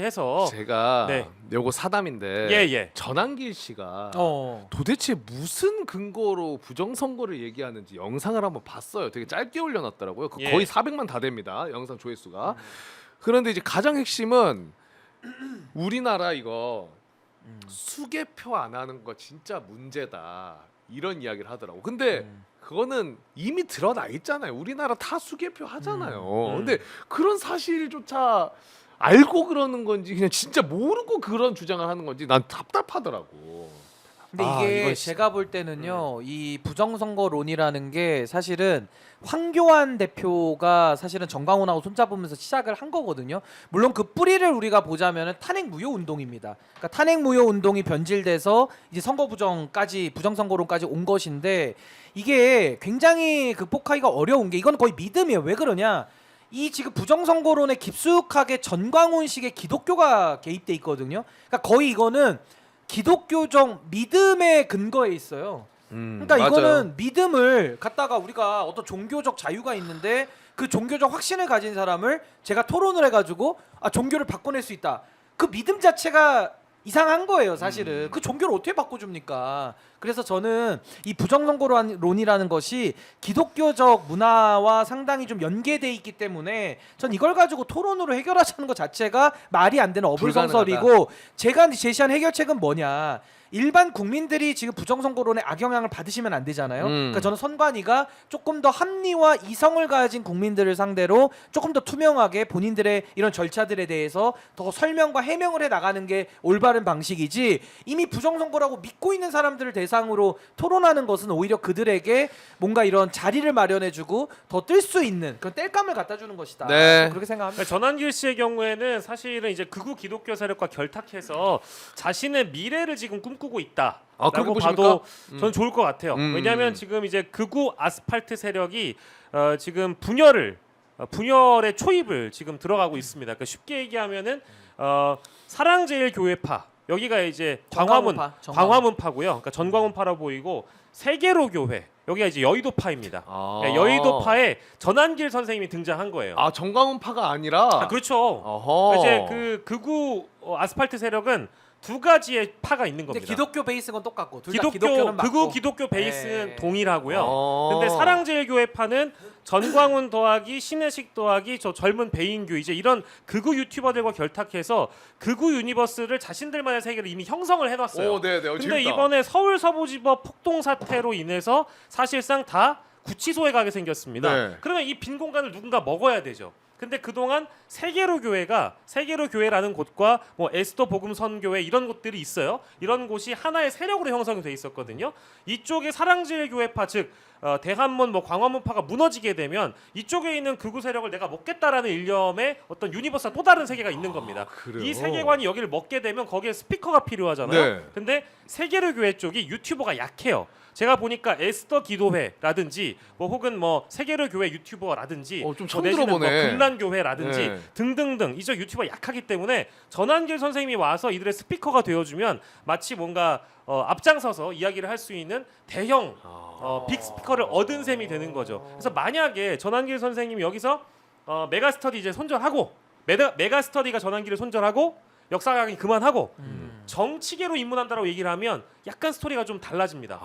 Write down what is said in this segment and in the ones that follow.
해서 제가 네. 요거 사담인데 예. 전한길 씨가 어. 도대체 무슨 근거로 부정선거를 얘기하는지 영상을 한번 봤어요. 되게 짧게 올려놨더라고요. 예. 거의 400만 다 됩니다. 영상 조회수가. 그런데 이제 가장 핵심은 우리나라 이거 수개표 안 하는 거 진짜 문제다. 이런 이야기를 하더라고. 근데 그거는 이미 드러나 있잖아요. 우리나라 다 수개표 하잖아요. 근데 그런 사실조차 알고 그러는 건지 그냥 진짜 모르고 그런 주장을 하는 건지 난 답답하더라고. 근데 이게 제가 볼 때는요, 이 부정선거론이라는 게 사실은 황교안 대표가 사실은 정광훈하고 손잡으면서 시작을 한 거거든요. 물론 그 뿌리를 우리가 보자면은 탄핵 무효 운동입니다. 그러니까 탄핵 무효 운동이 변질돼서 이제 선거 부정까지 부정선거론까지 온 것인데 이게 굉장히 극복하기가 어려운 게 이건 거의 믿음이에요. 왜 그러냐? 이 지금 부정선거론에 깊숙하게 전광훈식의 기독교가 개입돼 있거든요. 그러니까 거의 이거는 기독교적 믿음의 근거에 있어요. 그러니까 맞아요. 이거는 믿음을 갖다가 우리가 어떤 종교적 자유가 있는데 그 종교적 확신을 가진 사람을 제가 토론을 해가지고 종교를 바꿔낼 수 있다. 그 믿음 자체가 이상한 거예요, 사실은. 그 종교를 어떻게 바꿔줍니까? 그래서 저는 이 부정선거론이라는 것이 기독교적 문화와 상당히 좀 연계돼 있기 때문에 전 이걸 가지고 토론으로 해결하자는 것 자체가 말이 안 되는 어불성설이고, 제가 제시한 해결책은 뭐냐? 일반 국민들이 지금 부정선거론에 악영향을 받으시면 안 되잖아요. 그러니까 저는 선관위가 조금 더 합리와 이성을 가진 국민들을 상대로 조금 더 투명하게 본인들의 이런 절차들에 대해서 더 설명과 해명을 해 나가는 게 올바른 방식이지, 이미 부정선거라고 믿고 있는 사람들을 대상으로 토론하는 것은 오히려 그들에게 뭔가 이런 자리를 마련해주고 더 뜰 수 있는 그런 뗄감을 갖다 주는 것이다. 네. 그렇게 생각합니다. 그러니까 전한길 씨의 경우에는 사실은 이제 극우 기독교 세력과 결탁해서 자신의 미래를 지금 꿈꾸고 있다. 그렇게 라고 보십니까? 봐도 저는 좋을 것 같아요. 왜냐하면 지금 이제 극우 아스팔트 세력이 지금 분열의 초입을 지금 들어가고 있습니다. 그러니까 쉽게 얘기하면은 사랑제일교회파, 여기가 이제 광화문파고요. 그러니까 전광훈파라 보이고, 세계로교회, 여기가 이제 여의도파입니다. 그러니까 여의도파에 전한길 선생님이 등장한 거예요. 정광훈파가 아니라. 그렇죠. 어허. 이제 그 극우 아스팔트 세력은 두 가지의 파가 있는 겁니다. 기독교 베이스는 똑같고 둘 다 기독교는 극우 맞고. 기독교 베이스는 네. 동일하고요. 근데 사랑제일교회파는 전광훈 더하기 신혜식 더하기 저 젊은 배인규, 이제 이런 극우 유튜버들과 결탁해서 극우 유니버스를 자신들만의 세계를 이미 형성을 해놨어요. 네네. 근데 재밌다. 이번에 서울 서부지법 폭동 사태로 인해서 사실상 다 구치소에 가게 생겼습니다. 네. 그러면 이 빈 공간을 누군가 먹어야 되죠. 근데 그동안 세계로교회라는 곳과 뭐 에스더 복음 선교회 이런 곳들이 있어요. 이런 곳이 하나의 세력으로 형성이 돼 있었거든요. 이쪽에 사랑제일교회파, 즉 대한문 광화문파가 무너지게 되면 이쪽에 있는 극우 세력을 내가 먹겠다라는 일념의 어떤 유니버스와 또 다른 세계가 있는 겁니다. 그래요? 이 세계관이 여기를 먹게 되면 거기에 스피커가 필요하잖아요. 네. 근데 세계로교회 쪽이 유튜버가 약해요. 제가 보니까 에스더 기도회라든지 뭐 혹은 뭐 세계로교회 유튜버라든지 좀 처음 내지는 뭐 들어보네. 금란교회라든지 네. 등등등 이쪽 유튜버 약하기 때문에 전한길 선생님이 와서 이들의 스피커가 되어주면 마치 뭔가 앞장서서 이야기를 할 수 있는 대형 빅 스피커를 얻은 셈이 되는 거죠. 그래서 만약에 전한길 선생님이 여기서 메가스터디 이제 손절하고 메가스터디가 전한길을 손절하고 역사 강의 그만하고 정치계로 입문한다라고 얘기를 하면 약간 스토리가 좀 달라집니다.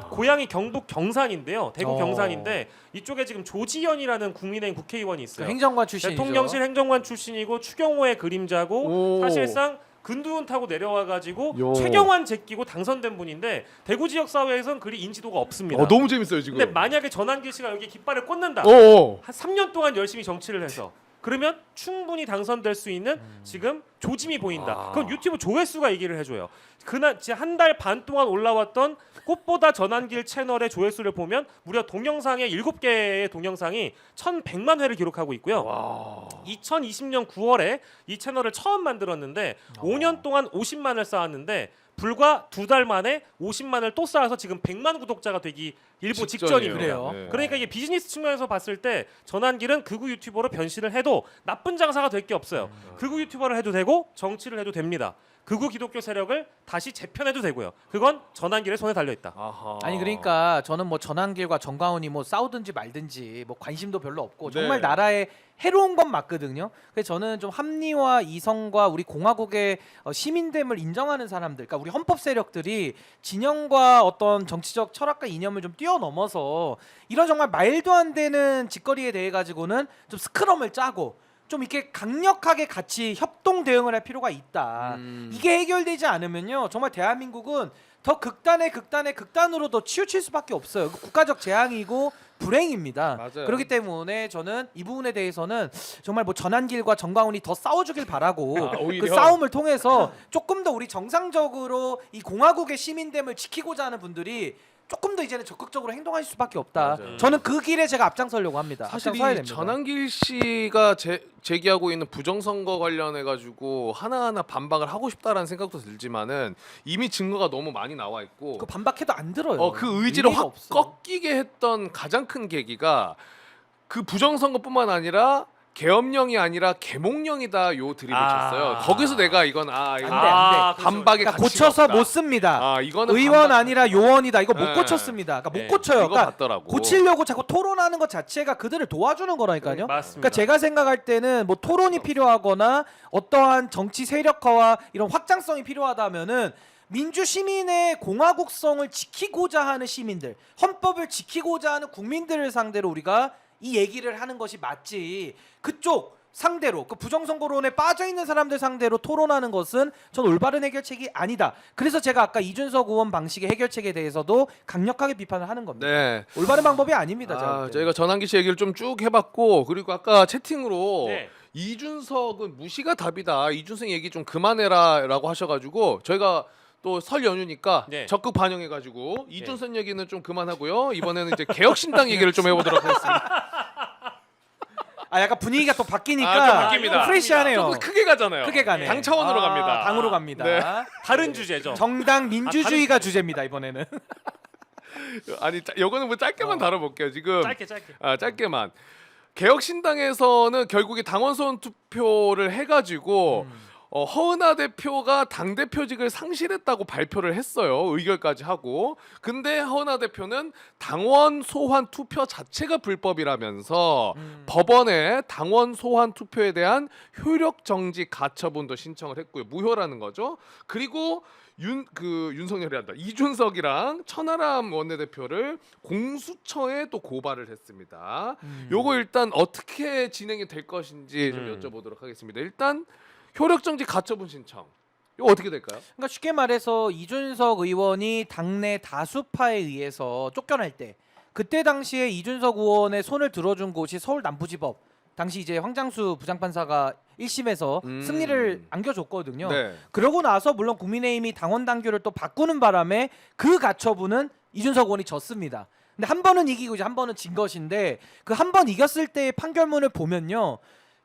고향이 경북 경산인데요, 대구 경산인데 이쪽에 지금 조지현이라는 국민의힘 국회의원이 있어요. 행정관 출신이죠. 대통령실 행정관 출신이고 추경호의 그림자고 사실상 근두운 타고 내려와가지고 최경환 제끼고 당선된 분인데 대구 지역 사회에선 그리 인지도가 없습니다. 너무 재밌어요 지금. 근데 만약에 전한길 씨가 여기 깃발을 꽂는다, 한 3년 동안 열심히 정치를 해서 그러면 충분히 당선될 수 있는 지금 조짐이 보인다. 그럼 유튜브 조회수가 얘기를 해줘요. 그날 한 달 반 동안 올라왔던 꽃보다 전한길 채널의 조회수를 보면 무려 동영상의 7개의 동영상이 1,100만 회를 기록하고 있고요. 2020년 9월에 이 채널을 처음 만들었는데 5년 동안 50만을 쌓았는데 불과 2달 만에 50만을 또 쌓아서 지금 100만 구독자가 되기 일보 직전입니다. 그래요. 네. 그러니까 이게 비즈니스 측면에서 봤을 때 전한길은 극우 유튜버로 변신을 해도 나쁜 장사가 될 게 없어요. 극우 유튜버를 해도 되고 정치를 해도 됩니다. 극우 기독교 세력을 다시 재편해도 되고요. 그건 전한길의 손에 달려 있다. 아니 그러니까 저는 뭐 전한길과 정광훈이 뭐 싸우든지 말든지 뭐 관심도 별로 없고 네. 정말 나라의 해로운 건 맞거든요. 그래서 저는 좀 합리화 이성과 우리 공화국의 시민됨을 인정하는 사람들, 그러니까 우리 헌법 세력들이 진영과 어떤 정치적 철학과 이념을 좀 뛰어넘어서 이런 정말 말도 안 되는 짓거리에 대해 가지고는 좀 스크럼을 짜고 좀 이렇게 강력하게 같이 협동 대응을 할 필요가 있다. 이게 해결되지 않으면요, 정말 대한민국은 더 극단으로 더 치우칠 수밖에 없어요. 국가적 재앙이고 불행입니다. 맞아요. 그렇기 때문에 저는 이 부분에 대해서는 정말 뭐 전한길과 정광훈이 더 싸워주길 바라고 오히려. 그 싸움을 통해서 조금 더 우리 정상적으로 이 공화국의 시민됨을 지키고자 하는 분들이 조금 더 이제는 적극적으로 행동하실 수밖에 없다. 맞아요. 저는 그 길에 제가 앞장서려고 합니다. 사실 앞장서야 이 됩니다. 전한길 씨가 제기하고 있는 부정선거 관련해 가지고 하나하나 반박을 하고 싶다라는 생각도 들지만은 이미 증거가 너무 많이 나와 있고 그 반박해도 안 들어요. 그 의지를 의미가 확 없어. 꺾이게 했던 가장 큰 계기가 그 부정선거뿐만 아니라 계엄령이 아니라 계몽령이다 요 드립을 쳤어요. 거기서 내가 이건 이건 안 돼. 반박의 그러니까 가치가 고쳐서 없다. 못 씁니다. 이거는 의원 반박- 아니라 요원이다. 이거 못 네. 고쳤습니다. 그러니까 네. 못 고쳐요. 이거 그러니까 맞더라고. 고치려고 자꾸 토론하는 것 자체가 그들을 도와주는 거라니까요. 맞습니다. 그러니까 제가 생각할 때는 뭐 토론이 필요하거나 어떠한 정치 세력화와 이런 확장성이 필요하다면은 민주 시민의 공화국성을 지키고자 하는 시민들, 헌법을 지키고자 하는 국민들을 상대로 우리가 이 얘기를 하는 것이 맞지. 그쪽 상대로 그 부정선거론에 빠져 있는 사람들 상대로 토론하는 것은 전 올바른 해결책이 아니다. 그래서 제가 아까 이준석 의원 방식의 해결책에 대해서도 강력하게 비판을 하는 겁니다. 네. 올바른 방법이 아닙니다. 제가 볼 때는. 저희가 전환기 씨 얘기를 좀 쭉 해봤고 그리고 아까 채팅으로 네. 이준석은 무시가 답이다. 이준석 얘기 좀 그만해라라고 하셔가지고 저희가 또 설 연휴니까 네. 적극 반영해가지고 이준석 얘기는 좀 그만하고요. 이번에는 이제 개혁신당 얘기를 좀 해보도록 하겠습니다. 약간 분위기가 또 바뀌니까 좀 바뀝니다. 또 프레시하네요. 조금 크게 가잖아요. 크게 가네. 당 차원으로 갑니다. 당으로 갑니다. 네. 다른 주제죠. 정당 민주주의가 주제입니다 이번에는. 아니 요거는 뭐 짧게만 다뤄볼게요. 지금 짧게. 짧게만. 개혁신당에서는 결국에 당원 소원 투표를 해가지고 허은하 대표가 당 대표직을 상실했다고 발표를 했어요. 의결까지 하고. 근데 허은하 대표는 당원 소환 투표 자체가 불법이라면서 법원에 당원 소환 투표에 대한 효력 정지 가처분도 신청을 했고요. 무효라는 거죠. 그리고 윤석열이 한다. 이준석이랑 천하람 원내대표를 공수처에 또 고발을 했습니다. 요거 일단 어떻게 진행이 될 것인지 좀 여쭤보도록 하겠습니다. 일단 효력정지 가처분 신청. 이거 어떻게 될까요? 그러니까 쉽게 말해서 이준석 의원이 당내 다수파에 의해서 쫓겨날 때 그때 당시에 이준석 의원의 손을 들어준 곳이 서울 남부지법. 당시 이제 황장수 부장판사가 1심에서 승리를 안겨줬거든요. 네. 그러고 나서 물론 국민의힘이 당원 당규를 또 바꾸는 바람에 그 가처분은 이준석 의원이 졌습니다. 근데 한 번은 이기고 이제 한 번은 진 것인데 그 한 번 이겼을 때의 판결문을 보면요.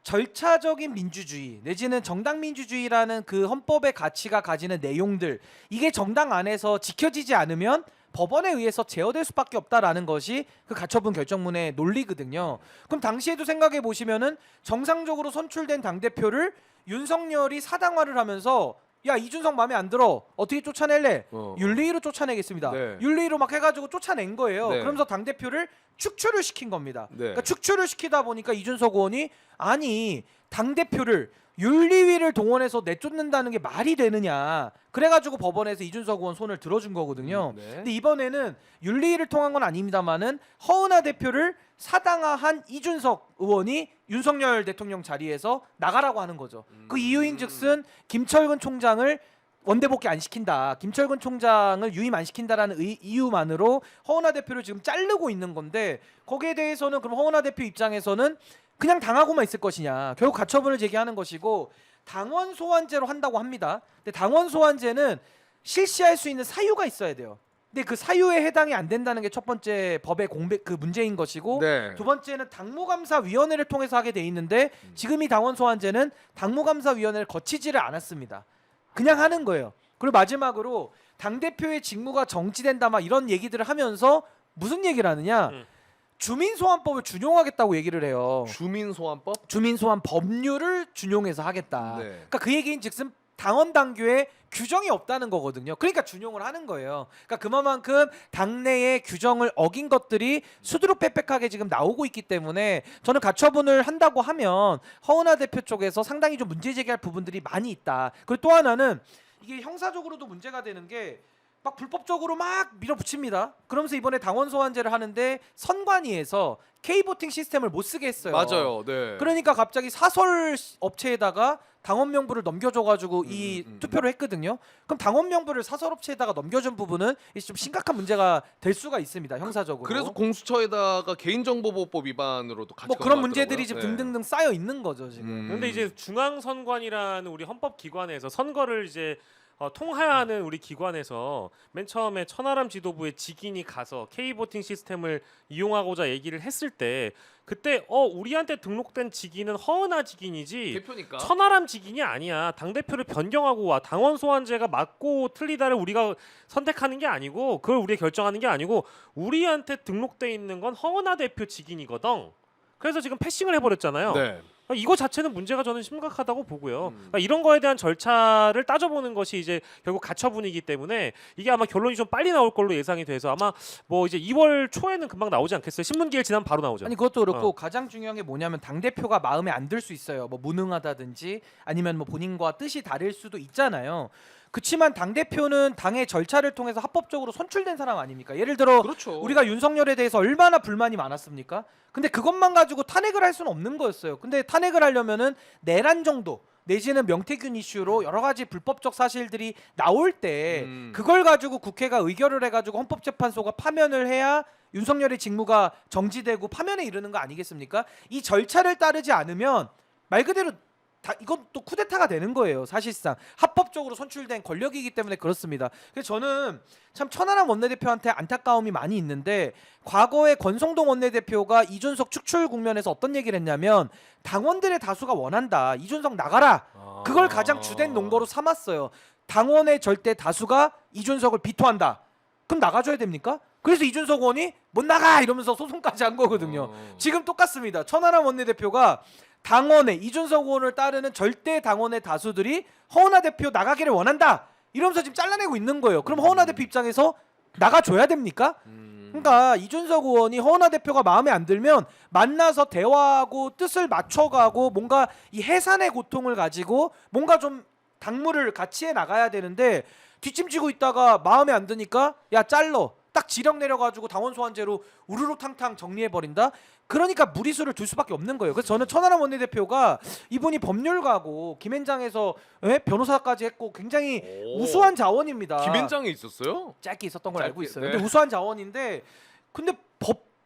절차적인 민주주의 내지는 정당 민주주의라는 그 헌법의 가치가 가지는 내용들 이게 정당 안에서 지켜지지 않으면 법원에 의해서 제어될 수밖에 없다라는 것이 그 가처분 결정문의 논리거든요. 그럼 당시에도 생각해 보시면은 정상적으로 선출된 당 대표를 윤석열이 사당화를 하면서 야 이준석 마음에 안 들어 어떻게 쫓아낼래? 윤리위로 쫓아내겠습니다. 네. 윤리위로 막 해가지고 쫓아낸 거예요. 네. 그러면서 당 대표를 축출을 시킨 겁니다. 네. 그러니까 축출을 시키다 보니까 이준석 의원이 아니 당 대표를 윤리위를 동원해서 내쫓는다는 게 말이 되느냐. 그래가지고 법원에서 이준석 의원 손을 들어준 거거든요. 네. 근데 이번에는 윤리위를 통한 건 아닙니다만은 허은하 대표를 사당화한 이준석 의원이 윤석열 대통령 자리에서 나가라고 하는 거죠. 그 이유인즉슨 김철근 총장을 원대복귀 안 시킨다. 김철근 총장을 유임 안 시킨다라는 이유만으로 허은하 대표를 지금 자르고 있는 건데 거기에 대해서는 그럼 허은하 대표 입장에서는 그냥 당하고만 있을 것이냐. 결국 가처분을 제기하는 것이고 당원 소환제로 한다고 합니다. 근데 당원 소환제는 실시할 수 있는 사유가 있어야 돼요. 근데 그 사유에 해당이 안 된다는 게 첫 번째 법의 공백 그 문제인 것이고 네. 두 번째는 당무감사위원회를 통해서 하게 돼 있는데 지금 이 당원 소환제는 당무감사위원회를 거치지를 않았습니다. 그냥 하는 거예요. 그리고 마지막으로 당 대표의 직무가 정지된다 막 이런 얘기들을 하면서 무슨 얘기를 하느냐? 주민소환법을 준용하겠다고 얘기를 해요. 주민소환법? 주민소환 법률을 준용해서 하겠다. 네. 그러니까 그 얘기인즉슨 당원 당규에 규정이 없다는 거거든요. 그러니까 준용을 하는 거예요. 그러니까 그만큼 당내의 규정을 어긴 것들이 수두룩빽빽하게 지금 나오고 있기 때문에 저는 가처분을 한다고 하면 허은하 대표 쪽에서 상당히 좀 문제 제기할 부분들이 많이 있다. 그리고 또 하나는 이게 형사적으로도 문제가 되는 게 막 불법적으로 막 밀어붙입니다. 그러면서 이번에 당원 소환제를 하는데 선관위에서 K보팅 시스템을 못 쓰게 했어요. 맞아요. 네. 그러니까 갑자기 사설 업체에다가 당원 명부를 넘겨줘가지고 이 투표를 했거든요. 그럼 당원 명부를 사설 업체에다가 넘겨준 부분은 이제 좀 심각한 문제가 될 수가 있습니다. 형사적으로. 그래서 공수처에다가 개인정보보호법 위반으로도 같이 뭐 그런 건너왔더라고요. 문제들이 지금 네. 등등등 쌓여 있는 거죠 지금. 근데 이제 중앙선관이라는 우리 헌법기관에서 선거를 이제 통하는 우리 기관에서 맨 처음에 천하람 지도부의 직인이 가서 K보팅 시스템을 이용하고자 얘기를 했을 때 그때 우리한테 등록된 직인은 허은하 직인이지 대표니까. 천하람 직인이 아니야. 당대표를 변경하고 와. 당원 소환제가 맞고 틀리다를 우리가 선택하는 게 아니고 그걸 우리가 결정하는 게 아니고 우리한테 등록돼 있는 건 허은하 대표 직인이거든. 그래서 지금 패싱을 해버렸잖아요. 네. 이거 자체는 문제가 저는 심각하다고 보고요. 그러니까 이런 거에 대한 절차를 따져보는 것이 이제 결국 가처분이기 때문에 이게 아마 결론이 좀 빨리 나올 걸로 예상이 돼서 아마 뭐 이제 2월 초에는 금방 나오지 않겠어요? 신문기일 지나면 바로 나오죠. 아니 그것도 그렇고 가장 중요한 게 뭐냐면 당 대표가 마음에 안 들 수 있어요. 뭐 무능하다든지 아니면 뭐 본인과 뜻이 다를 수도 있잖아요. 그렇지만 당 대표는 당의 절차를 통해서 합법적으로 선출된 사람 아닙니까? 예를 들어 그렇죠. 우리가 윤석열에 대해서 얼마나 불만이 많았습니까? 근데 그것만 가지고 탄핵을 할 수는 없는 거였어요. 근데 탄핵을 하려면은 내란 정도 내지는 명태균 이슈로 여러 가지 불법적 사실들이 나올 때 그걸 가지고 국회가 의결을 해가지고 헌법재판소가 파면을 해야 윤석열의 직무가 정지되고 파면에 이르는 거 아니겠습니까? 이 절차를 따르지 않으면 말 그대로 이건 또 쿠데타가 되는 거예요. 사실상 합법적으로 선출된 권력이기 때문에 그렇습니다. 그래서 저는 참 천하람 원내대표한테 안타까움이 많이 있는데 과거에 권성동 원내대표가 이준석 축출 국면에서 어떤 얘기를 했냐면 당원들의 다수가 원한다. 이준석 나가라. 그걸 가장 주된 논거로 삼았어요. 당원의 절대 다수가 이준석을 비토한다. 그럼 나가줘야 됩니까? 그래서 이준석 의원이 못 나가 이러면서 소송까지 한 거거든요. 지금 똑같습니다. 천하람 원내대표가 당원의 이준석 의원을 따르는 절대 당원의 다수들이 허은하 대표 나가기를 원한다 이러면서 지금 잘라내고 있는 거예요. 그럼 허은하 대표 입장에서 나가줘야 됩니까? 그러니까 이준석 의원이 허은하 대표가 마음에 안 들면 만나서 대화하고 뜻을 맞춰가고 뭔가 이 해산의 고통을 가지고 뭔가 좀 당무를 같이 해 나가야 되는데 뒷짐지고 있다가 마음에 안 드니까 야 잘러 딱 지령 내려가지고 당원 소환제로 우르르탕탕 정리해버린다. 그러니까 무리수를 둘 수밖에 없는 거예요. 그래서 저는 천하람 원내대표가 이분이 법률가고 김앤장에서 변호사까지 했고 굉장히 우수한 자원입니다. 김앤장에 있었어요? 짧게 있었던 걸 알고 있어요. 네. 근데 우수한 자원인데 근데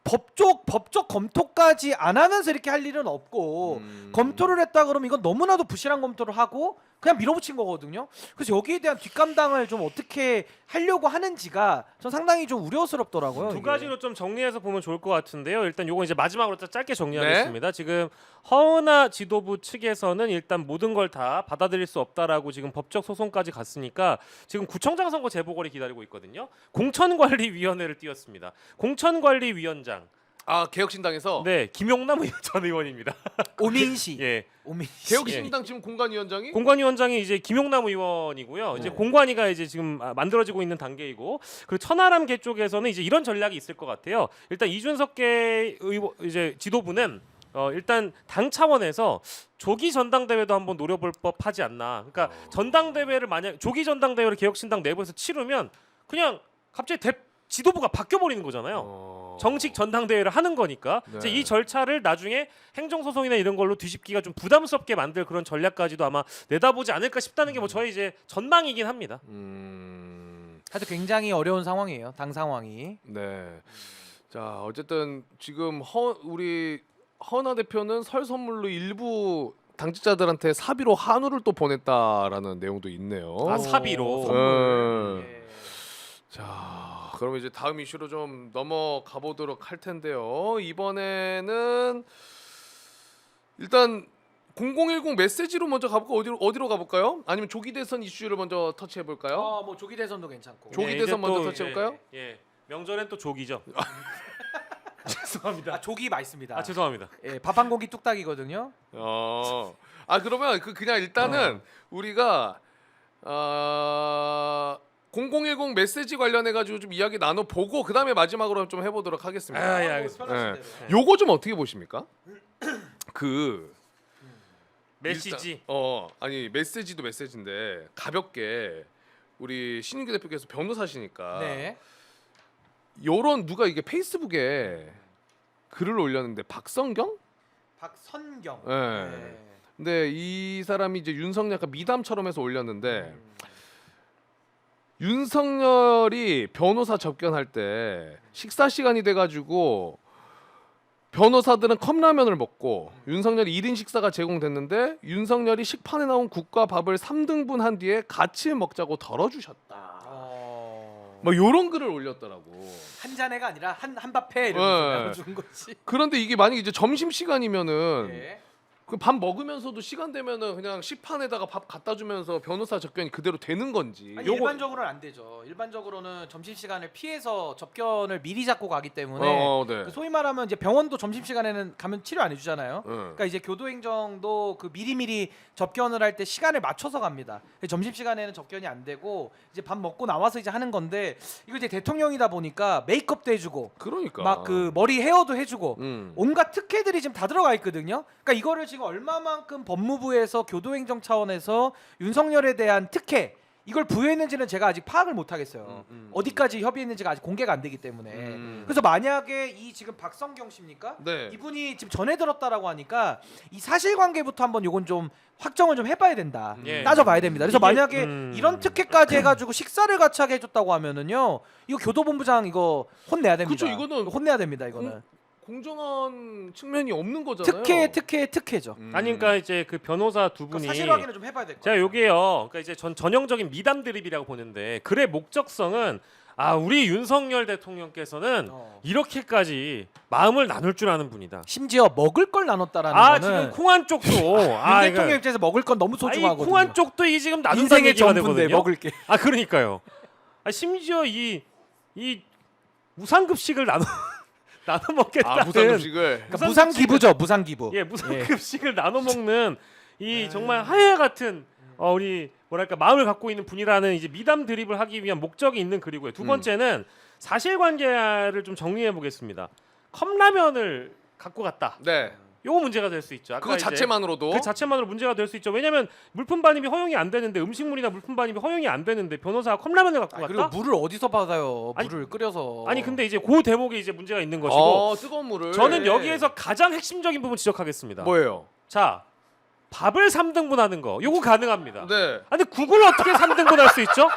법적 검토까지 안 하면서 이렇게 할 일은 없고 검토를 했다 그러면 이건 너무나도 부실한 검토를 하고 그냥 밀어붙인 거거든요. 그래서 여기에 대한 뒷감당을 좀 어떻게 하려고 하는지가 전 상당히 좀 우려스럽더라고요. 두 이게. 가지로 좀 정리해서 보면 좋을 것 같은데요. 일단 요거 이제 마지막으로 짧게 정리하겠습니다. 지금 허은하 지도부 측에서는 일단 모든 걸 다 받아들일 수 없다라고 지금 법적 소송까지 갔으니까 지금 구청장 선거 재보궐이 기다리고 있거든요. 공천관리위원회를 띄웠습니다. 공천관리위원장. 개혁신당에서 네, 김용남 전 의원입니다. 오민시. 예. 오민시. 개혁신당 지금 공관위원장이 공관위원장이 이제 김용남 의원이고요. 이제 공관위가 이제 지금 만들어지고 있는 단계이고, 그리고 천하람계 쪽에서는 이제 이런 전략이 있을 것 같아요. 일단 이준석계 의원 이제 지도부는 일단 당 차원에서 조기 전당대회도 한번 노려볼 법하지 않나. 그러니까 전당대회를 만약 조기 전당대회를 개혁신당 내부에서 치르면 그냥 갑자기 지도부가 바뀌어 버리는 거잖아요. 정식 전당대회를 하는 거니까 이제 이 절차를 나중에 행정소송이나 이런 걸로 뒤집기가 좀 부담스럽게 만들 그런 전략까지도 아마 내다보지 않을까 싶다는 게 뭐 저희 이제 전망이긴 합니다. 하여튼 굉장히 어려운 상황이에요. 당 상황이. 네. 자 어쨌든 지금 우리 허은하 대표는 설 선물로 일부 당직자들한테 사비로 한우를 또 보냈다라는 내용도 있네요. 사비로. 예. 자, 그럼 이제 다음 이슈로 좀 넘어가 보도록 할 텐데요. 이번에는 일단 0010 메시지로 먼저 가볼까? 어디로 가볼까요? 아니면 조기 대선 이슈를 먼저 터치해 볼까요? 뭐 조기 대선도 괜찮고. 조기 대선 먼저 터치해 볼까요? 예. 명절엔 또 조기죠. 죄송합니다. 조기 맛있습니다. 죄송합니다. 예, 밥 한 공기 뚝딱이거든요. 그러면 그냥 일단은 우리가 0010 메시지 관련해 가지고 좀 이야기 나눠 보고 그다음에 마지막으로 좀 해보도록 하겠습니다. 아, 예, 알겠습니다. 네. 편하신 대로. 요거 좀 어떻게 보십니까? 그 메시지. 일단, 아니 메시지도 메시지인데 가볍게 우리 신인규 대표께서 변호사시니까 네. 요런 누가 이게 페이스북에 글을 올렸는데 박성경? 박선경. 네. 근데 이 사람이 이제 윤석열 약간 미담처럼 해서 올렸는데 윤석열이 변호사 접견할 때 식사 시간이 돼가지고 변호사들은 컵라면을 먹고 윤석열이 1인 식사가 제공됐는데 윤석열이 식판에 나온 국과 밥을 3등분 한 뒤에 같이 먹자고 덜어주셨다. 뭐 요런 글을 올렸더라고. 한 잔해가 아니라 한 밥해 이러면서 네. 준 거지. 그런데 이게 만약에 이제 점심 시간이면은 네. 그 밥 먹으면서도 시간 되면은 그냥 식판에다가 밥 갖다 주면서 변호사 접견이 그대로 되는 건지. 아니, 요거- 일반적으로는 안 되죠. 일반적으로는 점심 시간을 피해서 접견을 미리 잡고 가기 때문에 네. 그 소위 말하면 이제 병원도 점심 시간에는 가면 치료 안 해주잖아요. 네. 그러니까 이제 교도행정도 그 미리미리 접견을 할 때 시간을 맞춰서 갑니다. 점심 시간에는 접견이 안 되고 이제 밥 먹고 나와서 이제 하는 건데 이거 이제 대통령이다 보니까 메이크업도 해주고 그러니까. 막 그 머리 헤어도 해주고 음. 온갖 특혜들이 지금 다 들어가 있거든요. 그러니까 이거를 지금 얼마만큼 법무부에서 교도행정 차원에서 윤석열에 대한 특혜 이걸 부여했는지는 제가 아직 파악을 못 하겠어요. 어디까지 협의했는지가 아직 공개가 안 되기 때문에. 그래서 만약에 이 지금 박성경 씨입니까? 네. 이분이 지금 전해 들었다라고 하니까 이 사실관계부터 한번 요건 좀 확정을 좀 해봐야 된다. 예. 따져봐야 됩니다. 그래서 이게- 만약에 이런 특혜까지 해가지고 식사를 같이 하게 해줬다고 하면은요, 이거 교도본부장 이거 혼내야 됩니다. 그쵸, 이거는 혼내야 됩니다. 이거는 공정한 측면이 없는 거잖아요. 특혜죠. 아니 그러니까 이제 그 변호사 두 분이 사실 확인을 좀 해봐야 될 것 제가 같아요. 요게요. 그러니까 이제 전형적인 미담 드립이라고 보는데 글의 목적성은 우리 윤석열 대통령께서는 이렇게까지 마음을 나눌 줄 아는 분이다. 심지어 먹을 걸 나눴다라는 지금 거는 콩한 쪽도 윤 대통령 입장에서 먹을 건 너무 소중하거든요. 콩한 쪽도 이 지금 나눈다는 인생의 얘기가 전부인데 되거든요. 먹을 게. 그러니까요. 심지어 이 무상급식을 나눠 먹겠다는 무상급식을. 그러니까 무상 기부죠, 무상 기부. 예, 무상급식을 나눠 먹는 이 정말 하야 같은 우리 뭐랄까 마음을 갖고 있는 분이라는 이제 미담 드립을 하기 위한 목적이 있는 글이고요. 두 번째는 사실관계를 좀 정리해 보겠습니다. 컵라면을 갖고 갔다. 네. 요거 문제가 될 수 있죠. 아까 그거 이제 자체만으로도. 그 자체만으로 문제가 될 수 있죠. 왜냐하면 물품 반입이 허용이 안 되는데 음식물이나 물품 반입이 허용이 안 되는데 변호사가 컵라면을 갖고 갔다. 그리고 물을 어디서 받아요? 아니, 물을 끓여서. 아니 근데 이제 그 대목에 이제 문제가 있는 것이고 뜨거운 물을. 저는 여기에서 가장 핵심적인 부분 지적하겠습니다. 뭐예요? 자, 밥을 3등분하는 거 요거 가능합니다. 네. 아니 국을 어떻게 3등분할 수 있죠?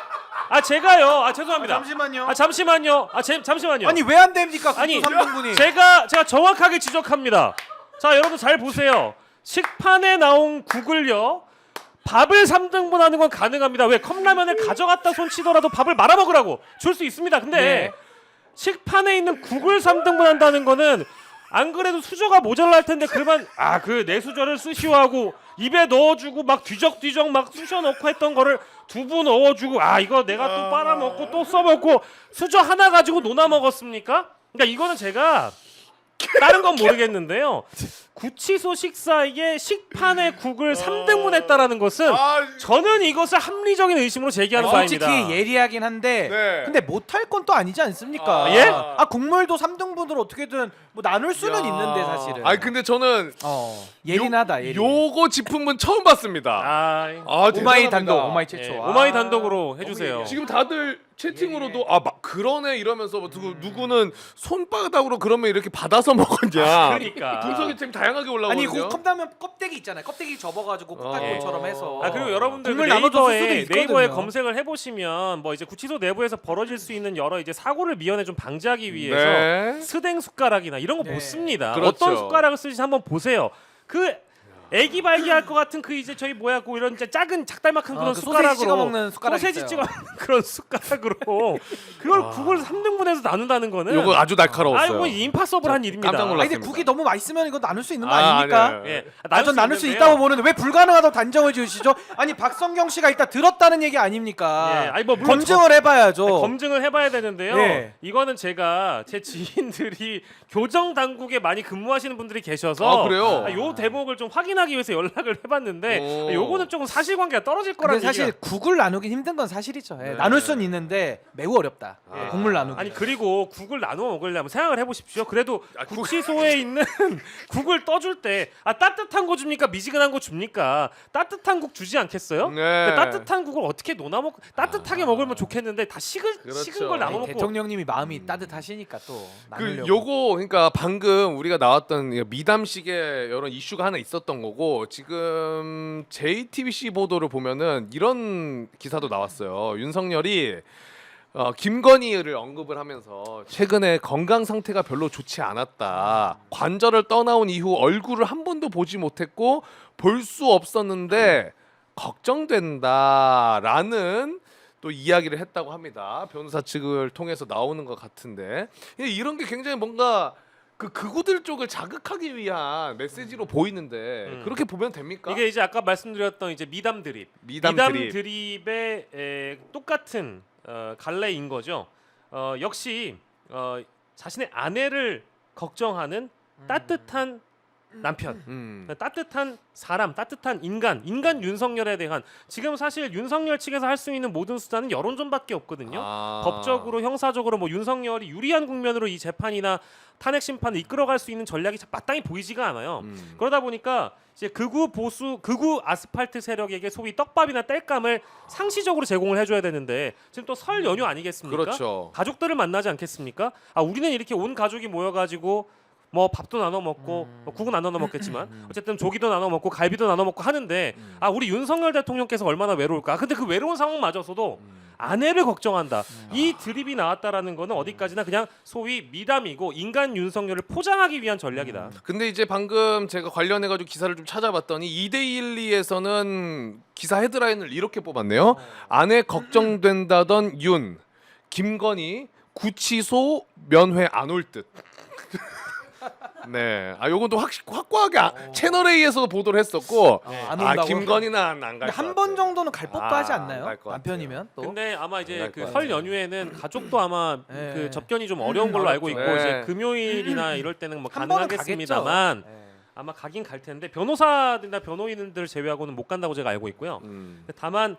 제가요. 죄송합니다. 잠시만요. 잠시만요. 잠시만요. 아니 왜 안 됩니까? 아니, 3등분이. 제가 정확하게 지적합니다. 자, 여러분 잘 보세요. 식판에 나온 국을요. 밥을 3등분 하는 건 가능합니다. 왜? 컵라면을 가져갔다 손치더라도 밥을 말아 먹으라고 줄 수 있습니다. 근데 네. 식판에 있는 국을 3등분 한다는 거는 안 그래도 수저가 모자랄 텐데 그만 그 내 수저를 쓰시오하고 입에 넣어주고 막 뒤적뒤적 막 쑤셔 넣고 했던 거를 두부 넣어주고 이거 내가 또 빨아먹고 또 써먹고 수저 하나 가지고 논아 먹었습니까? 그러니까 이거는 제가 다른 건 모르겠는데요. 구치소 식사에 식판에 국을 3등분 했다라는 것은 저는 이것을 합리적인 의심으로 제기하는 바입니다. 솔직히 예리하긴 한데 네. 근데 못할 건 또 아니지 않습니까? 예? 국물도 3등분으로 어떻게든 뭐 나눌 수는 있는데 사실은. 근데 저는 예리하다. 예리. 요거 짚음은 처음 봤습니다. 오마이 대단합니다. 단독, 오마이 최초. 예, 오마이 단독으로 해주세요. 지금 다들 채팅으로도 막 그러네 이러면서 누구는 손바닥으로 그러면 이렇게 받아서 먹었냐. 그러니까. 분석이 지금 다양하게 올라오거든요. 아니 그 컵라면 껍데기 있잖아요. 껍데기 접어가지고 컵라면처럼 해서. 그리고 여러분들 국물 나눠줬을 수도 네이버에 있거든요. 검색을 해보시면 뭐 이제 구치소 내부에서 벌어질 수 있는 여러 이제 사고를 미연에 좀 방지하기 위해서 네. 스댕 숟가락이나 이런 거 네. 못 씁니다. 그렇죠. 어떤 숟가락을 쓰는지 한번 보세요. 애기 발기할 것 같은 이제 저희 이런 이제 작은 작달막한 그런 그 소세지 숟가락으로 찍어 먹는 숟가락 소세지 있어요. 찍어 먹는 그런 숟가락으로 그걸 국을 3등분해서 나눈다는 거는 요거 아주 날카로웠어요. 이거 임파서블한 일입니다. 깜짝 아니 놀랐어요. 근데 국이 너무 맛있으면 이거 나눌 수 있는 거 아닙니까? 아니에요. 예, 전 나눌 수 있는데요. 있다고 보는데 왜 불가능하다고 단정을 지으시죠? 아니 박성경 씨가 일단 들었다는 얘기 아닙니까? 예, 아니, 뭐 물론 검증을 해봐야죠. 검증을 해봐야 되는데요. 예. 이거는 제가 제 지인들이 교정 당국에 많이 근무하시는 분들이 계셔서 그래요? 요 대목을 좀 확인해 확인하기 위해서 연락을 해봤는데 오. 요거는 조금 사실관계가 떨어질 거라는 근데 사실 얘기가. 국을 나누긴 힘든 건 사실이죠. 예, 네. 나눌 수는 있는데 매우 어렵다. 아. 국물 나누기. 아니 그리고 국을 나눠 먹으려면 생각을 해보십시오. 그래도 국- 구치소에 있는 국을 떠줄 때 따뜻한 거 줍니까 미지근한 거 줍니까? 따뜻한 국 주지 않겠어요? 네. 근데 따뜻한 국을 어떻게 논아 먹? 따뜻하게 먹으면 좋겠는데 다 식은 그렇죠. 걸 나눠 아니, 먹고. 대통령님이 마음이 따뜻하시니까 또 그 나누려고. 요거 그러니까 방금 우리가 나왔던 미담식의 이런 이슈가 하나 있었던 거고 지금 JTBC 보도를 보면은 이런 기사도 나왔어요. 윤석열이 김건희를 언급을 하면서 최근에 건강 상태가 별로 좋지 않았다. 관절을 떠나온 이후 얼굴을 한 번도 보지 못했고 볼 수 없었는데 걱정된다라는 또 이야기를 했다고 합니다. 변호사 측을 통해서 나오는 것 같은데 이런 게 굉장히 뭔가 그 극우들 쪽을 자극하기 위한 메시지로 보이는데 그렇게 보면 됩니까? 이게 이제 아까 말씀드렸던 이제 미담 드립, 미담 드립. 드립의 똑같은 갈래인 거죠. 역시 자신의 아내를 걱정하는 따뜻한 남편, 따뜻한 사람, 따뜻한 인간 윤석열에 대한 지금 사실 윤석열 측에서 할 수 있는 모든 수단은 여론전밖에 없거든요. 법적으로 형사적으로 뭐 윤석열이 유리한 국면으로 이 재판이나 탄핵 심판을 이끌어갈 수 있는 전략이 마땅히 보이지가 않아요. 그러다 보니까 이제 극우 보수 극우 아스팔트 세력에게 소위 떡밥이나 땔감을 상시적으로 제공을 해줘야 되는데 지금 또 설 연휴 아니겠습니까? 그렇죠. 가족들을 만나지 않겠습니까? 우리는 이렇게 온 가족이 모여가지고 뭐 밥도 나눠 먹고 뭐 국은 안 나눠 먹겠지만 어쨌든 조기도 나눠 먹고 갈비도 나눠 먹고 하는데 우리 윤석열 대통령께서 얼마나 외로울까? 근데 그 외로운 상황마저서도 아내를 걱정한다. 이 드립이 나왔다라는 거는 어디까지나 그냥 소위 미담이고 인간 윤석열을 포장하기 위한 전략이다. 근데 이제 방금 제가 관련해 가지고 기사를 좀 찾아봤더니 2대12에서는 기사 헤드라인을 이렇게 뽑았네요. 아내 걱정된다던 윤, 김건희 구치소 면회 안 올 듯. 네, 요건 또 확고하게 채널 A에서도 보도를 했었고, 안 온다고. 김건희는 안 갈 근데 것 한 번 같아요. 정도는 갈 법도 하지 안 않나요? 갈것 남편이면 또. 근데 아마 이제 갈 그 것 설 같아요. 연휴에는 가족도 아마 네. 그 접견이 좀 어려운 걸로 알고 있고 어렵죠. 이제 네. 금요일이나 이럴 때는 뭐 한 번은 가능하겠습니다만 가겠죠. 네. 아마 가긴 갈 텐데 변호사들이나 변호인들 제외하고는 못 간다고 제가 알고 있고요. 다만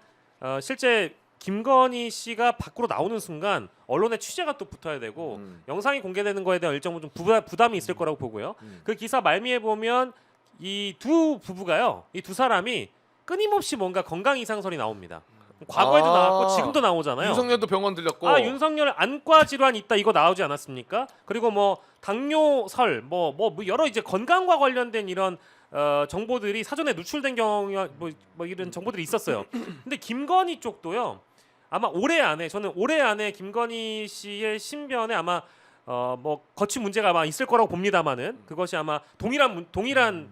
실제 김건희 씨가 밖으로 나오는 순간 언론의 취재가 또 붙어야 되고 영상이 공개되는 거에 대한 일정 좀 부담이 있을 거라고 보고요. 그 기사 말미에 보면 이 두 부부가요, 이 두 사람이 끊임없이 뭔가 건강 이상설이 나옵니다. 과거에도 나왔고 지금도 나오잖아요. 윤석열도 병원 들렸고. 윤석열 안과 질환 있다 이거 나오지 않았습니까? 그리고 뭐 당뇨설 뭐 여러 이제 건강과 관련된 이런 정보들이 사전에 누출된 경우 뭐 이런 정보들이 있었어요. 근데 김건희 쪽도요. 아마 올해 안에 저는 올해 안에 김건희 씨의 신변에 아마 뭐 거친 문제가 아마 있을 거라고 봅니다만은 그것이 아마 동일한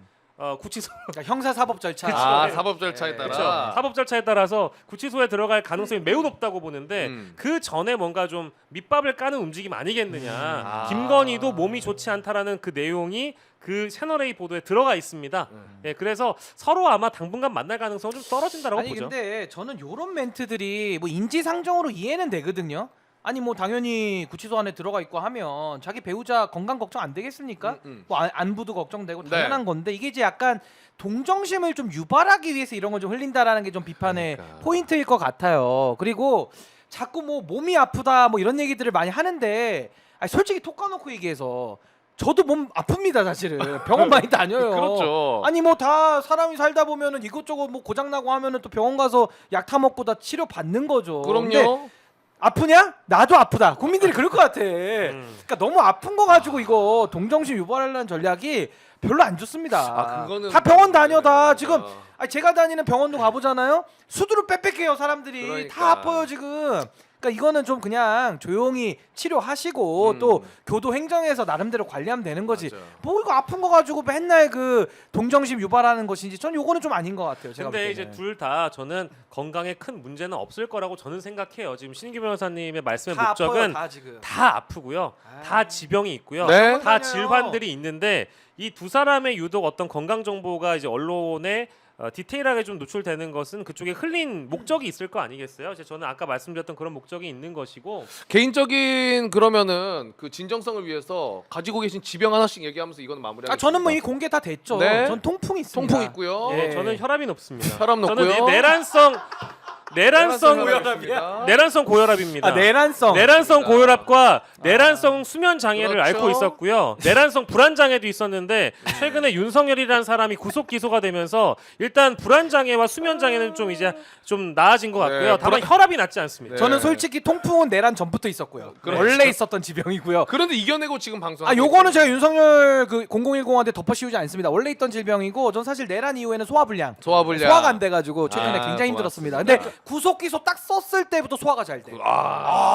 구치소 그러니까 형사 사법 절차. 그쵸. 사법 절차에 따라. 그렇죠. 사법 절차에 따라서 구치소에 들어갈 가능성이 매우 높다고 보는데 그 전에 뭔가 좀 밑밥을 까는 움직임 아니겠느냐. 김건희도 몸이 좋지 않다라는 그 내용이 그 채널 A 보도에 들어가 있습니다. 예, 그래서 서로 아마 당분간 만날 가능성은 좀 떨어진다라고 아니 보죠. 근데 저는 요런 멘트들이 뭐 인지상정으로 이해는 되거든요. 아니 뭐 당연히 구치소 안에 들어가 있고 하면 자기 배우자 건강 걱정 안 되겠습니까? 뭐 안부도 걱정되고 당연한 건데 이게 이제 약간 동정심을 좀 유발하기 위해서 이런 걸 좀 흘린다라는 게 좀 비판의 포인트일 것 같아요. 그리고 자꾸 뭐 몸이 아프다 뭐 이런 얘기들을 많이 하는데 아니 솔직히 톡 까놓고 얘기해서 저도 몸 아픕니다 사실은 병원 많이 다녀요. 그렇죠. 아니 뭐 다 사람이 살다 보면은 이것저것 뭐 고장 나고 하면은 또 병원 가서 약 타 먹고 다 치료 받는 거죠. 근데 그럼요. 아프냐? 나도 아프다. 국민들이 그럴 것 같아. 그러니까 너무 아픈 거 가지고 이거 동정심 유발하려는 전략이 별로 안 좋습니다. 그거는 다 병원 다녀다 맞아요. 지금 아니 제가 다니는 병원도 가보잖아요. 수두룩 빽빽해요 사람들이. 그러니까. 다 아파요 지금. 그러니까 이거는 좀 그냥 조용히 치료하시고 또 교도 행정에서 나름대로 관리하면 되는 거지. 맞아요. 뭐 이거 아픈 거 가지고 맨날 그 동정심 유발하는 것인지 전 요거는 좀 아닌 것 같아요. 제가 근데 볼 이제 때는. 둘 다 저는 건강에 큰 문제는 없을 거라고 저는 생각해요. 지금 신기 변호사님의 말씀의 다 목적은 아파요, 다 지금. 다 아프고요. 다 지병이 있고요. 네. 다 다녀요. 질환들이 있는데 이 두 사람의 유독 어떤 건강 정보가 이제 언론에 디테일하게 좀 노출되는 것은 그쪽에 흘린 목적이 있을 거 아니겠어요? 저는 아까 말씀드렸던 그런 목적이 있는 것이고 개인적인 그러면은 그 진정성을 위해서 가지고 계신 지병 하나씩 얘기하면서 이거는 마무리하겠습니다. 저는 뭐 이미 공개 다 됐죠. 네. 전 통풍 있습니다. 통풍 있고요. 예. 저는 혈압이 높습니다. 혈압 높고요. 저는 내란성 고혈압입니다. 내란성 고혈압과 내란성 수면 장애를 그렇죠. 앓고 있었고요. 내란성 불안 장애도 있었는데 최근에 윤석열이라는 사람이 구속 기소가 되면서 일단 불안 장애와 수면 장애는 좀 이제 좀 나아진 것 같고요. 네, 다만 혈압이 낫지 않습니다. 네. 저는 솔직히 통풍은 내란 전부터 있었고요. 그렇죠. 원래 있었던 지병이고요. 그런데 이겨내고 지금 방송. 요거는 제가 윤석열 그 0010한테 덮어씌우지 않습니다. 원래 있던 질병이고 전 사실 내란 이후에는 소화불량. 소화가 안 돼가지고 최근에 굉장히 힘들었습니다. 근데 구속 기소 딱 썼을 때부터 소화가 잘 돼.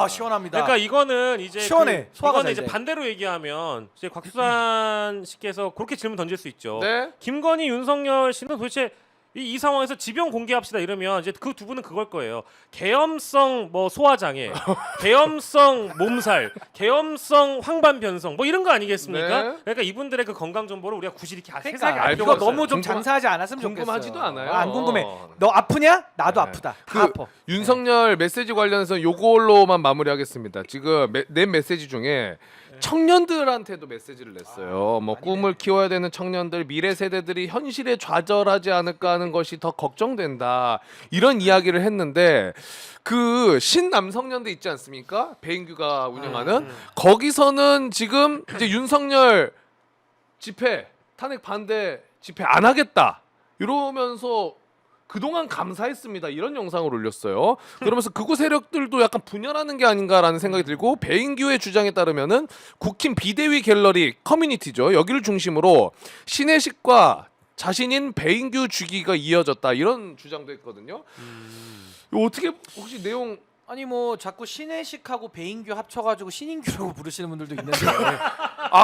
시원합니다. 그러니까 이거는 이제 시원해. 소화가 이거는 잘 이제 돼. 반대로 얘기하면 이제 곽수산 씨께서 그렇게 질문 던질 수 있죠. 네. 김건희, 윤석열 씨는 도대체 이 상황에서 지병 공개합시다 이러면 이제 그 두 분은 그걸 거예요. 계엄성 뭐 소화장애, 계엄성 몸살, 계엄성 황반변성 뭐 이런 거 아니겠습니까? 네. 그러니까 이분들의 그 건강 정보를 우리가 굳이 이렇게 세세하게 그러니까 알 이거 필요가 없어요. 너무 좀 장사하지 않았으면 좋겠어요. 궁금하지도 않아요. 안 궁금해. 너 아프냐? 나도 네. 아프다. 다 그 아파. 윤석열 메시지 관련해서 요걸로만 마무리하겠습니다. 지금 낸 메시지 중에 청년들한테도 메시지를 냈어요. 뭐 꿈을 키워야 되는 청년들, 미래 세대들이 현실에 좌절하지 않을까 하는 것이 더 걱정된다. 이런 이야기를 했는데 그 신남성년대 있지 않습니까? 배인규가 운영하는 거기서는 지금 이제 윤석열 집회 탄핵 반대 집회 안 하겠다. 이러면서 그동안 감사했습니다. 이런 영상을 올렸어요. 그러면서 극우 세력들도 약간 분열하는 게 아닌가라는 생각이 들고 배인규의 주장에 따르면은 국힘 비대위 갤러리 커뮤니티죠. 여기를 중심으로 신혜식과 자신인 배인규 주기가 이어졌다. 이런 주장도 했거든요. 이거 어떻게 혹시 내용 아니 뭐 자꾸 신혜식하고 배인규 합쳐가지고 신인규라고 부르시는 분들도 있는데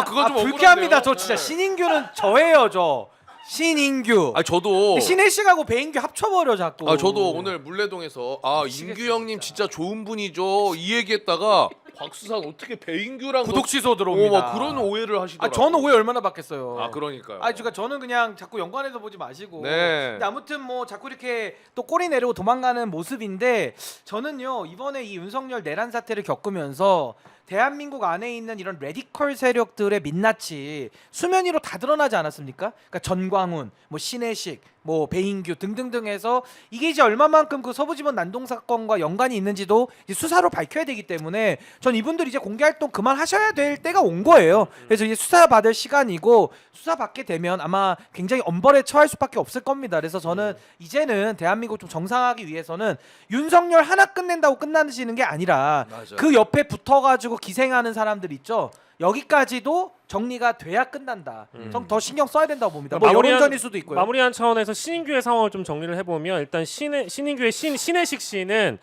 그거 좀 불쾌합니다. 억울한데요? 저 진짜 신인규는 저예요. 저 신인규. 저도 신혜식하고 배인규 합쳐버려 자꾸. 저도 오늘 물레동에서 인규 미치겠어, 형님 진짜 좋은 분이죠. 이 얘기했다가 곽수산 어떻게 배인규랑 구독 취소 들어옵니다. 막 그런 오해를 하시더라고요. 저는 오해 얼마나 받겠어요. 그러니까요. 그러니까 저는 그냥 자꾸 연관해서 보지 마시고. 네. 근데 아무튼 뭐 자꾸 이렇게 또 꼬리 내리고 도망가는 모습인데 저는요 이번에 이 윤석열 내란 사태를 겪으면서 대한민국 안에 있는 이런 레디컬 세력들의 민낯이 수면 위로 다 드러나지 않았습니까? 그러니까 전광훈, 뭐 신혜식, 뭐 배인규 등등등 해서 이게 이제 얼마만큼 그 서부지법 난동 사건과 연관이 있는지도 이제 수사로 밝혀야 되기 때문에 전 이분들 이제 공개 활동 그만하셔야 될 때가 온 거예요. 그래서 이제 수사 받을 시간이고 수사 받게 되면 아마 굉장히 엄벌에 처할 수밖에 없을 겁니다. 그래서 저는 이제는 대한민국 좀 정상화하기 위해서는 윤석열 하나 끝낸다고 끝나시는 게 아니라 맞아요. 그 옆에 붙어가지고 기생하는 사람들 있죠. 여기까지도 정리가 돼야 끝난다. 더 신경 써야 된다고 봅니다. 뭐 여론전일 수도 있고요. 마무리한 차원에서 신인규의 상황을 좀 정리를 해보면 일단 신인규의 신혜식 씨는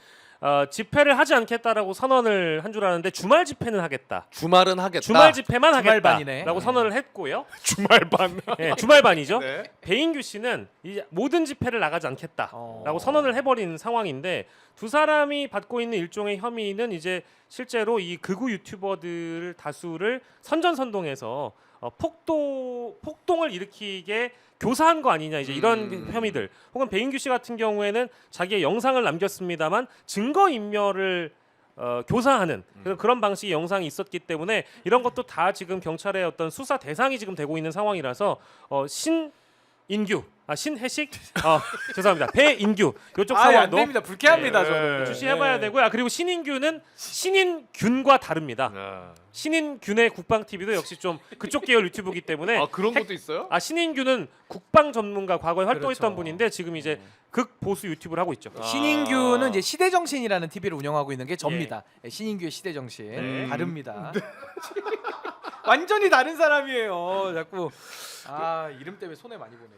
집회를 하지 않겠다라고 선언을 한 줄 알았는데 주말 집회는 하겠다. 주말은 하겠다. 주말 집회만 주말반이네. 하겠다라고 선언을 했고요. 주말반. 네, 주말반이죠. 네. 배인규 씨는 이제 모든 집회를 나가지 않겠다라고 선언을 해버린 상황인데 두 사람이 받고 있는 일종의 혐의는 이제 실제로 이 극우 유튜버들 다수를 선전선동해서 폭동을 일으키게 교사한 거 아니냐 이제 이런 혐의들 혹은 배인규 씨 같은 경우에는 자기의 영상을 남겼습니다만 증거 인멸을 교사하는 그런 방식의 영상이 있었기 때문에 이런 것도 다 지금 경찰의 어떤 수사 대상이 지금 되고 있는 상황이라서 신혜식 죄송합니다 배인규 이쪽 안 상황도 됩니다. 불쾌합니다. 저는 주시해봐야 되고요. 그리고 신인규는 신인균과 다릅니다. 신인균의 국방 TV도 역시 좀 그쪽 계열 유튜브이기 때문에 그런 것도 있어요? 신인규는 국방 전문가 과거에 활동했던 그렇죠. 분인데 지금 이제 극보수 유튜브를 하고 있죠. 신인규는 이제 시대정신이라는 TV를 운영하고 있는 게 접니다. 신인규의 시대정신 네. 다릅니다. 완전히 다른 사람이에요. 자꾸 이름 때문에 손해 많이 보내.